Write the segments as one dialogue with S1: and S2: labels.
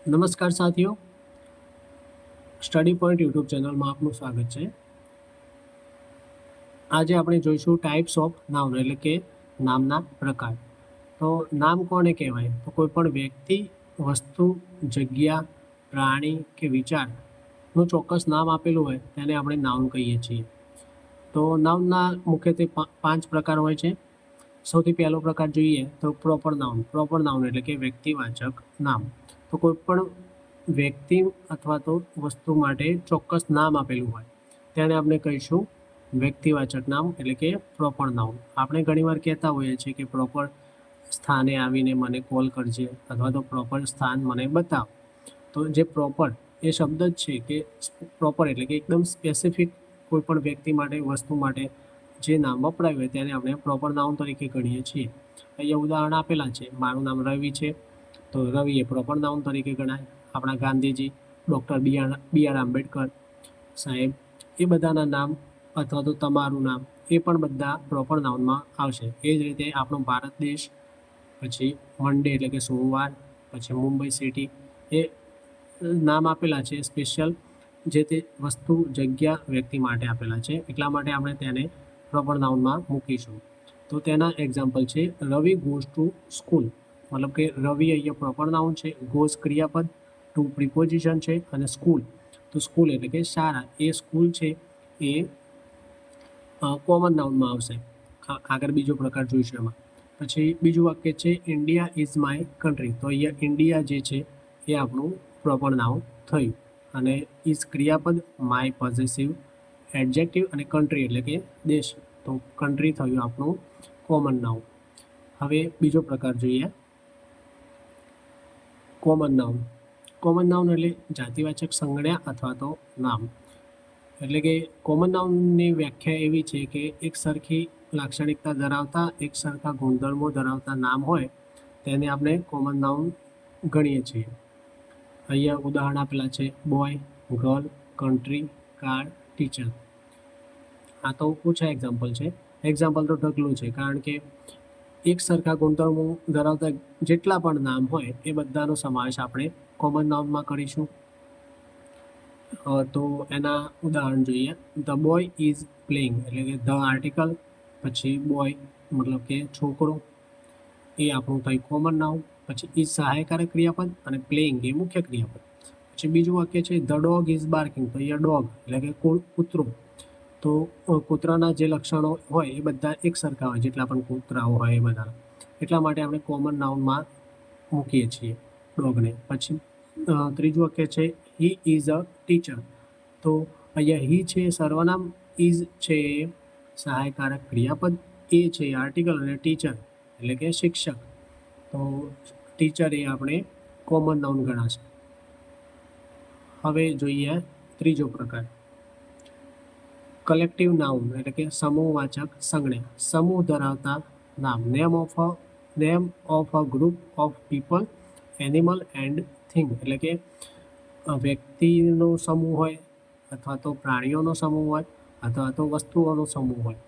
S1: નમસ્કાર સાથીઓ, study point YouTube ચેનલમાં આપનું સ્વાગત છે. આજે આપણે જોઈશું ટાઈપ્સ ઓફ નાઉન એટલે કે નામના પ્રકાર. તો નામ કોને કહેવાય? તો કોઈ પણ વ્યક્તિ, વસ્તુ, જગ્યા, પ્રાણી કે વિચારનું ચોક્કસ નામ આપેલું હોય તેને આપણે નાઉન કહીએ છીએ. તો નાઉનના મુખ્યત્વે 5 પ્રકાર હોય છે. સૌથી પહેલો પ્રકાર જોઈએ તો પ્રોપર નાઉન. પ્રોપર નાઉન એટલે કે વ્યક્તિવાચક નામ. તો કોઈ પણ વ્યક્તિ અથવા તો વસ્તુ માટે ચોક્કસ નામ આપેલું હોય તેને આપણે કહીશું વ્યક્તિવાચક નામ એટલે કે પ્રોપર નાઉન. આપણે ઘણીવાર કહેતા હોઈએ છીએ કે પ્રોપર સ્થાને આવીને મને કોલ કરજે અથવા તો પ્રોપર સ્થાન મને બતાવ. તો જે પ્રોપર એ શબ્દ જ છે કે પ્રોપર એટલે કે એકદમ સ્પેસિફિક કોઈ પણ વ્યક્તિ માટે, વસ્તુ માટે જે નામ વપરાયું હોય તેને આપણે પ્રોપર નાઉન તરીકે ગણીએ છીએ. અહીંયા ઉદાહરણ આપેલા છે. મારું નામ રવિ છે, તો રવિ એ પ્રોપર નાઉન તરીકે ગણાય. આપણા Gandhiji, doctor B R Ambedkar સાહેબ, એ બધાના નામ અથવા તો તમારું નામ એ પણ બધા પ્રોપર નાઉનમાં આવશે. એ જ રીતે આપણો ભારત દેશ, પછી મંડે એટલે કે સોમવાર, પછી મુંબઈ સિટી, એ નામ આપેલા છે સ્પેશિયલ જે તે વસ્તુ, જગ્યા, વ્યક્તિ માટે આપેલા છે. એટલા માટે આપણે તેને પ્રોપર નાઉનમાં મૂકીશું. તો તેના એક્ઝામ્પલ છે રવિ ગોઝ ટુ સ્કૂલ. મતલબ કે રવિ અહીંયા પ્રોપર નાઉન છે, ગોઝ ક્રિયાપદ, ટુ પ્રિપોઝિશન છે અને સ્કૂલ, તો સ્કૂલ એટલે કે શાળા, એ સ્કૂલ છે એ કોમન નાઉનમાં આવશે. આગળ બીજો પ્રકાર જોઈશું એમાં. પછી બીજું વાક્ય છે ઇન્ડિયા ઇઝ માય કન્ટ્રી. તો અહીંયા ઇન્ડિયા જે છે એ આપણું પ્રોપર નાઉન થયું અને ઇઝ ક્રિયાપદ, માય પોઝેસિવ એડજેક્ટિવ અને કન્ટ્રી એટલે કે દેશ, તો કન્ટ્રી થયું આપણું કોમન નાઉન. હવે બીજો પ્રકાર જોઈએ કોમન નાઉન. કોમન નાઉન એટલે જાતિવાચક સંજ્ઞા અથવા તો નામ. એટલે કે કોમન નાઉનની વ્યાખ્યા એવી છે કે એક સરખી લાક્ષણિકતા ધરાવતા, એક સરખા ગુણધર્મો ધરાવતા નામ હોય તેને આપણે કોમન નાઉન ગણીએ છીએ. અહીંયા ઉદાહરણ આપેલા છે boy, girl, country, car, teacher. આ તો ઓછા એક્ઝામ્પલ છે. એક્ઝામ્પલ તો ઢગલું છે, કારણ કે એક સરખા ગુણધર્મો ધરાવતા જેટલા પણ નામ હોય એ બધાનો સમાવેશ આપણે કોમન નાઉનમાં કરીશું. તો એના ઉદાહરણ જોઈએ. ધ બોય ઇઝ પ્લેઇંગ એટલે કે ધ આર્ટિકલ, પછી બોય મતલબ કે છોકરો, એ આપણું થઈ કોમન નાઉન. પછી ઇઝ સહાયકારક ક્રિયાપદ અને પ્લેઇંગ એ મુખ્ય ક્રિયાપદ. પછી બીજું વાક્ય છે ધ ડોગ ઇઝ બાર્કિંગ. તો અહીંયા ડોગ એટલે કે કૂતરો, તો કૂતરાના જે લક્ષણો હોય એ બધા એક સરખા હોય, જેટલા પણ કૂતરાઓ હોય એ બધા, એટલા માટે આપણે કોમન નાઉનમાં મૂકીએ છીએ ડોગને. પછી ત્રીજું વાક્ય છે હી ઇઝ અ ટીચર. તો અહીંયા હી છે સર્વનામ, ઇઝ છે સહાયકારક ક્રિયાપદ, એ છે આર્ટિકલ અને ટીચર એટલે કે શિક્ષક. તો ટીચર એ આપણે કોમન નાઉન ગણાશે. હવે જોઈએ ત્રીજો પ્રકાર કલેક્ટિવ નાઉન એટલે કે સમૂહવાચક સંજ્ઞા. સમૂહ ધરાવતા નામ. Name of a group of people, animal and thing. એટલે કે વ્યક્તિનો સમૂહ હોય અથવા તો પ્રાણીઓનો સમૂહ હોય અથવા તો વસ્તુઓનો સમૂહ હોય,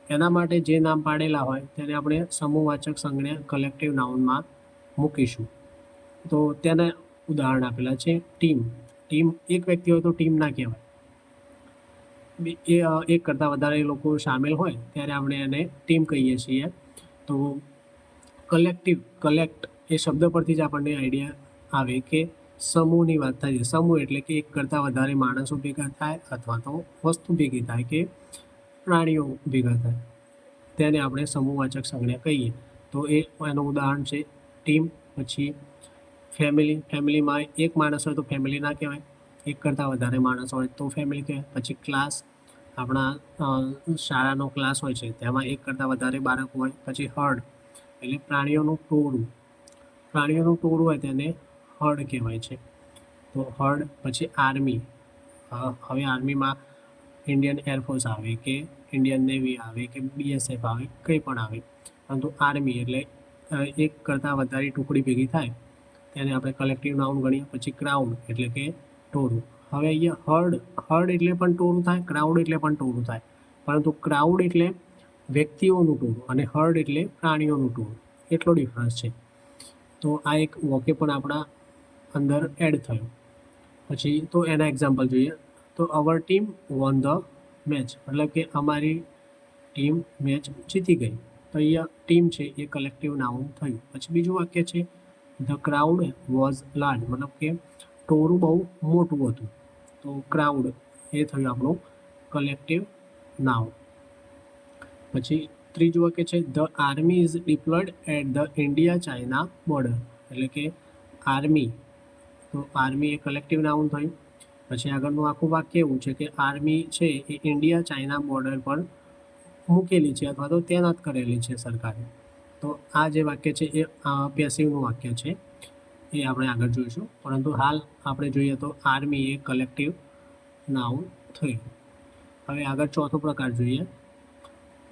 S1: એના માટે જે નામ પાડેલા હોય તેને આપણે સમૂહવાચક સંજ્ઞા કલેક્ટિવ નાઉનમાં મૂકીશું. તો તેના ઉદાહરણ આપેલા છે ટીમ. ટીમ એક વ્યક્તિ હોય તો ટીમ ના કહેવાય. એ એક કરતાં વધારે લોકો સામેલ હોય ત્યારે આપણે એને ટીમ કહીએ છીએ. તો કલેક્ટિવ, કલેક્ટ એ શબ્દ પરથી જ આપણને આઈડિયા આવે કે સમૂહની વાત થાય છે. સમૂહ એટલે કે એક કરતાં વધારે માણસો ભેગા થાય અથવા તો વસ્તુ ભેગી થાય કે પ્રાણીઓ ભેગા થાય, તેને આપણે સમૂહવાચક સંજ્ઞા કહીએ. તો એનું ઉદાહરણ છે ટીમ. પછી ફેમિલી. ફેમિલીમાં એક માણસ હોય તો ફેમિલી ના કહેવાય, એક કરતાં વધારે માણસ હોય તો ફેમિલી કહેવાય. પછી ક્લાસ, આપણા શાળાનો ક્લાસ હોય છે તેમાં એક કરતાં વધારે બાળકો હોય. પછી હર્ડ એટલે પ્રાણીઓનું ટોળું. પ્રાણીઓનું ટોળું હોય તેને હર્ડ કહેવાય છે, તો હર્ડ. પછી આર્મી. હવે આર્મીમાં ઇન્ડિયન એરફોર્સ આવે કે ઇન્ડિયન નેવી આવે કે BSF આવે, કંઈ પણ આવે, પરંતુ આર્મી એટલે એક કરતાં વધારે ટુકડી ભેગી થાય તેને આપણે કલેક્ટિવ નાઉન ગણીએ. પછી ક્રાઉડ એટલે કે ટોળું. હવે અહીંયા હર્ડ એટલે પણ ટોળું થાય, ક્રાઉડ એટલે પણ ટોળું થાય, પરંતુ ક્રાઉડ એટલે વ્યક્તિઓનું ટોળું અને હર્ડ એટલે પ્રાણીઓનું ટોળું, એટલો ડિફરન્સ છે. તો આ એક વાક્ય પણ આપણા અંદર એડ થયો. પછી તો એના એક્ઝામ્પલ જોઈએ તો અવર ટીમ વોન ધ મેચ, મતલબ કે અમારી ટીમ મેચ જીતી ગઈ. તો અહીંયા ટીમ છે એ કલેક્ટિવ નાઉન થયું. પછી બીજું વાક્ય છે ધ ક્રાઉડ વોઝ લાર્જ, મતલબ કે ટોળું બહુ મોટું હતું. તો ક્રાઉડ એ થયું આપણું કલેક્ટિવ નાઉન. પછી ત્રીજું વાક્ય છે the army is deployed at the India China border, એટલે કે આર્મી, તો આર્મી એ કલેક્ટિવ નાઉન થયું. પછી આગળનું આખું વાક્ય એવું છે કે આર્મી છે એ ઇન્ડિયા ચાઇના બોર્ડર પર મૂકેલી છે અથવા તો તૈનાત કરેલી છે સરકારે. તો આ જે વાક્ય છે એ પેસિવનું વાક્ય છે, એ આપણે આગળ જોઈશું. પરંતુ હાલ આપણે જોઈએ તો આર્મી એ કલેક્ટિવ નાઉન થયું. હવે આગળ ચોથો પ્રકાર જોઈએ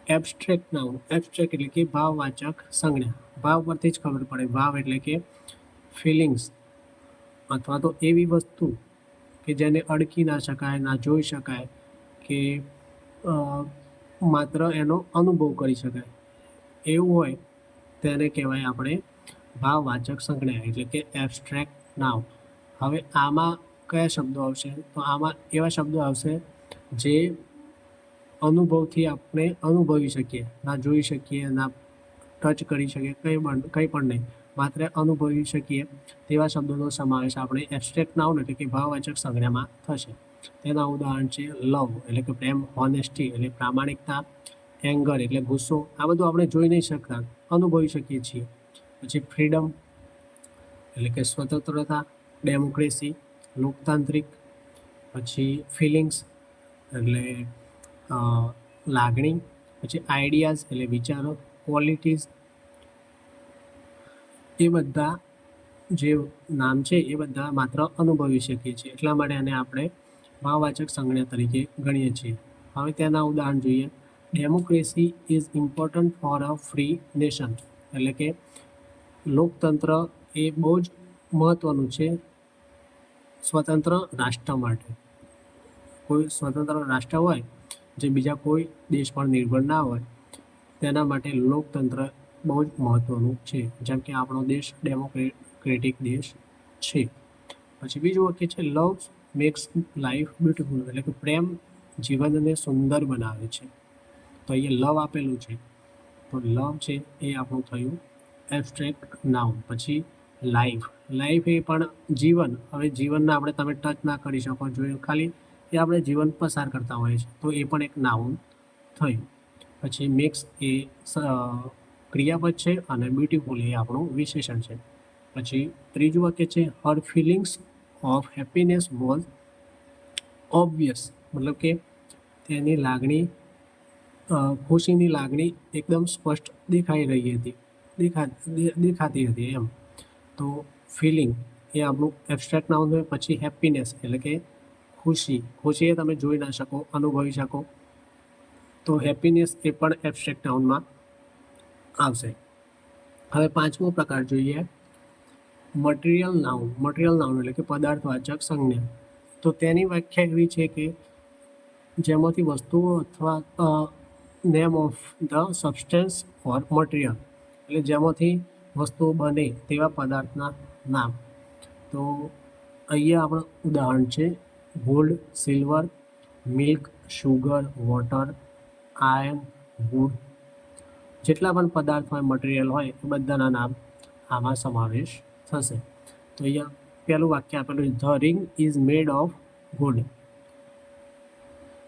S1: એબ્સ્ટ્રેક્ટ નાઉન. એબ્સ્ટ્રેક્ટ એટલે કે ભાવવાચક સંજ્ઞા. ભાવ પરથી જ ખબર પડે. ભાવ એટલે કે ફિલિંગ્સ અથવા તો એવી વસ્તુ કે જેને અડકી ના શકાય, ના જોઈ શકાય, કે માત્ર એનો અનુભવ કરી શકાય એવું હોય તેને કહેવાય આપણે ભાવવાચક સંજ્ઞા એટલે કે એબ્સ્ટ્રેક્ટ નાઉન. હવે આમાં કયા શબ્દો આવશે? તો આમાં એવા શબ્દો આવશે જે અનુભવથી આપણે અનુભવી શકીએ, ના જોઈ શકીએ, ના ટચ કરી શકીએ, કંઈ પણ નહીં, માત્ર અનુભવી શકીએ તેવા શબ્દોનો સમાવેશ આપણે એબ્સ્ટ્રેક્ટ નાઉન એટલે કે ભાવવાચક સંજ્ઞામાં થશે. તેના ઉદાહરણ છે લવ એટલે કે પ્રેમ, હોનેસ્ટી એટલે પ્રામાણિકતા, એંગર એટલે ગુસ્સો. આ બધું આપણે જોઈ નહીં શકતા, અનુભવી શકીએ છીએ. પછી ફ્રીડમ એટલે કે સ્વતંત્રતા, ડેમોક્રેસી લોકતાંત્રિક. પછી ફિલિંગ્સ એટલે લાગણી. પછી આઈડિયાઝ એટલે વિચારો, ક્વોલિટીઝ. એ બધા જે નામ છે એ બધા માત્ર અનુભવી શકીએ છીએ, એટલા માટે આને આપણે ભાવવાચક સંજ્ઞા તરીકે ગણીએ છીએ. હવે તેના ઉદાહરણ જોઈએ. Democracy is important for a free nation, એટલે કે લોકતંત્ર એ બહુ જ મહત્ત્વનું છે સ્વતંત્ર રાષ્ટ્ર માટે. કોઈ સ્વતંત્ર રાષ્ટ્ર હોય જે બીજા કોઈ દેશ પર નિર્ભર ના હોય તેના માટે લોકતંત્ર બહુ જ મહત્ત્વનું છે, જેમ કે આપણો દેશ ડેમોક્રેટિક દેશ છે. પછી બીજું વાક્ય છે લવ મેક્સ લાઈફ બ્યુટીફુલ, એટલે કે પ્રેમ જીવનને સુંદર બનાવે છે. તો અહીંયા લવ આપેલું છે, તો લવ છે એ આપણું થયું એબ્સ્ટ્રેક્ટ નાઉન. પછી લાઈફ, લાઈફ એ પણ જીવન. હવે જીવનને આપણે તમે ટચ ના કરી શકો, જોઈએ ખાલી એ આપણે જીવન પસાર કરતા હોઈએ છીએ, તો એ પણ એક નાઉન થયું. પછી મેક્સ એ ક્રિયાપદ છે અને બ્યુટીફુલ એ આપણું વિશેષણ છે. પછી ત્રીજું વાક્ય છે her feelings of happiness was obvious, મતલબ કે તેની લાગણી, ખુશીની લાગણી એકદમ સ્પષ્ટ દેખાઈ રહી હતી, દેખાતી હતી એમ. તો ફિલિંગ એ આપણું એબ્સ્ટ્રેક્ટ નાઉન હોય. પછી હેપીનેસ એટલે કે ખુશી, ખુશી એ તમે જોઈ ના શકો, અનુભવી શકો, તો હેપીનેસ એ પણ એબ્સ્ટ્રેક્ટ નાઉનમાં આવશે. હવે પાંચમો પ્રકાર જોઈએ મટીરિયલ નાઉન. મટીરિયલ નાઉન એટલે કે પદાર્થવાચક સંજ્ઞા. તો તેની વ્યાખ્યા એવી છે કે જેમાંથી વસ્તુઓ અથવા name of the substance or material, એટલે જેમાંથી વસ્તુઓ બને તેવા પદાર્થના નામ. તો અહીંયા આપણું ઉદાહરણ છે gold, silver, milk, sugar, water, iron, wood. જેટલા પણ પદાર્થ હોય, મટીરિયલ હોય, એ બધાના નામ આમાં સમાવેશ થશે. તો અહીંયા પહેલું વાક્ય આપેલું the ring is made of gold.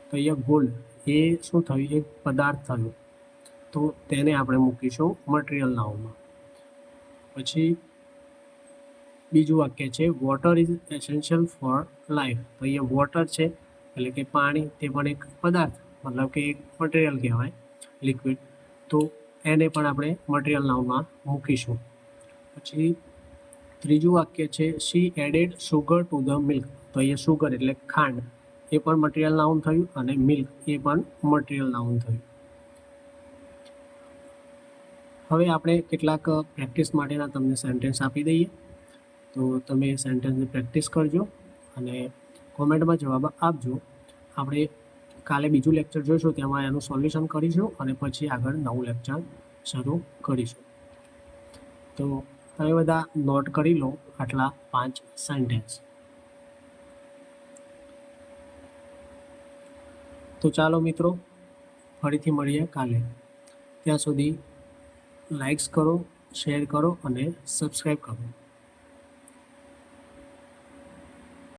S1: તો અહીંયા ગોલ્ડ એ શું થયું? એક પદાર્થ થયો, તો તેને આપણે મૂકીશું મટીરિયલ નાઉનમાં. પછી બીજું વાક્ય છે water is essential four life. તો અહીંયા વોટર છે એટલે કે પાણી, તે પણ એક પદાર્થ, મતલબ કે એક મટીરિયલ કહેવાય, લિક્વિડ. તો એને પણ આપણે મટીરિયલ નાઉનમાં મૂકીશું. પછી ત્રીજું વાક્ય છે she added sugar to the milk. તો અહીંયા સુગર એટલે ખાંડ, એ પણ મટીરિયલ નાઉન થયું, અને મિલ્ક એ પણ મટીરિયલ નાઉન થયું. હવે આપણે કેટલાક પ્રેક્ટિસ માટેના તમને સેન્ટેન્સ આપી દઈએ, તો તમે એ સેન્ટેન્સની પ્રેક્ટિસ કરજો અને કોમેન્ટમાં જવાબ આપજો. આપણે કાલે બીજું લેક્ચર જોઈશું, તેમાં એનું સોલ્યુશન કરીશું અને પછી આગળ નવું લેક્ચર શરૂ કરીશું. તો તમે બધા નોટ કરી લો આટલા 5 સેન્ટેન્સ. તો ચાલો મિત્રો, ફરીથી મળીએ કાલે. ત્યાં સુધી લાઇક્સ કરો, શેર કરો અને સબસ્ક્રાઈબ કરો.